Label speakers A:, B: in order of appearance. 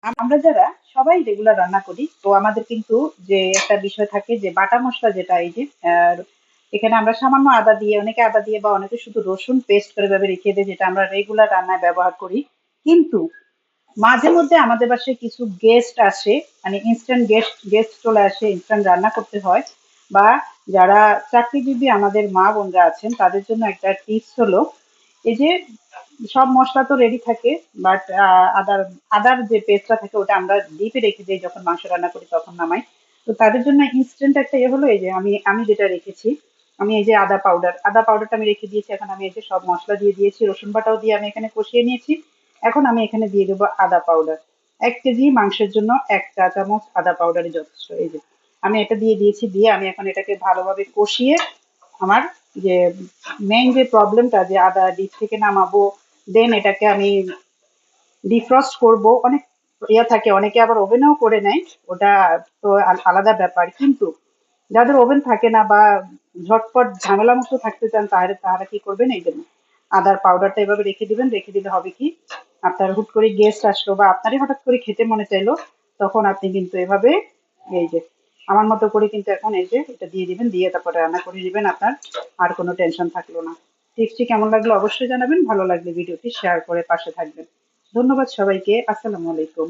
A: আমরা যারা সবাই রেগুলার রান্না করি, তো আমাদের কিন্তু যে একটা বিষয় থাকে যে বাটা মসলা, যেটা এই যে এখানে আমরা সামান্য আদা দিয়ে, অনেকে আদা দিয়ে বা অনেকে শুধু রসুন পেস্ট করে ভাবে রেখে দেয়, যেটা আমরা রেগুলার রান্নায় ব্যবহার করি। কিন্তু মাঝে মধ্যে আমাদের বাসায় কিছু গেস্ট আসে, মানে ইনস্ট্যান্ট গেস্ট চলে আসে, ইনস্ট্যান্ট রান্না করতে হয়। বা যারা চাকরিজীবী আমাদের মা বোনরা আছেন, তাদের জন্য একটা টিপস হলো, এই যে সব মসলা তো রেডি থাকে, বাট আদার আদার যে পেস্টটা থাকে ওটা আমরা ডিপে রেখে দিই, যখন মাংস রান্না করি তখন নামাই। তো তাদের জন্য ইনস্ট্যান্ট একটা হলো, এই যে আমি আমি যেটা রেখেছি, আমি এই যে আদা পাউডারটা আমি রেখে দিয়েছি। এখন আমি এই যে সব মশলা দিয়ে দিয়েছি, রসুন বাটাও দিয়ে আমি এখানে কষিয়ে নিয়েছি। এখন আমি এখানে দিয়ে দেবো আদা পাউডার। 1 কেজি মাংসের জন্য 1 চা চামচ আদা পাউডারই যথেষ্ট। এই যে আমি এটা দিয়ে দিয়েছি, দিয়ে আমি এখন এটাকে ভালোভাবে কষিয়ে, আমার যে মেইন যে প্রবলেমটা, যে আদা ডিপ থেকে নামাবো, দেন এটাকে আমি ডিফ্রস্ট করব, অনেক থাকে, অনেকে আবার ওভেনেও করে নেয়, ওটা তো আলাদা ব্যাপার। কিন্তু যাদের ওভেন থাকে না বা ঝটপট ঝামেলা মুক্ত থাকতে চান, তাহলে তারা কি করবেন, এই জন্য আদার পাউডারটা এভাবে রেখে দিবেন। রেখে দিলে হবে কি, আপনার হুট করে গেস্ট আসলো বা আপনারই হঠাৎ করে খেতে মনে চাইলো, তখন আপনি কিন্তু এভাবে এই যে আমার মতো করে কিন্তু এখন এই যে এটা দিয়ে দিবেন, দিয়ে তারপরে রান্না করে দিবেন, আপনার আর কোনো টেনশন থাকলো না। টিপসটি কেমন লাগলো অবশ্যই জানাবেন, ভালো লাগলে ভিডিওটি শেয়ার করে পাশে থাকবেন। ধন্যবাদ সবাইকে, আসসালামু আলাইকুম।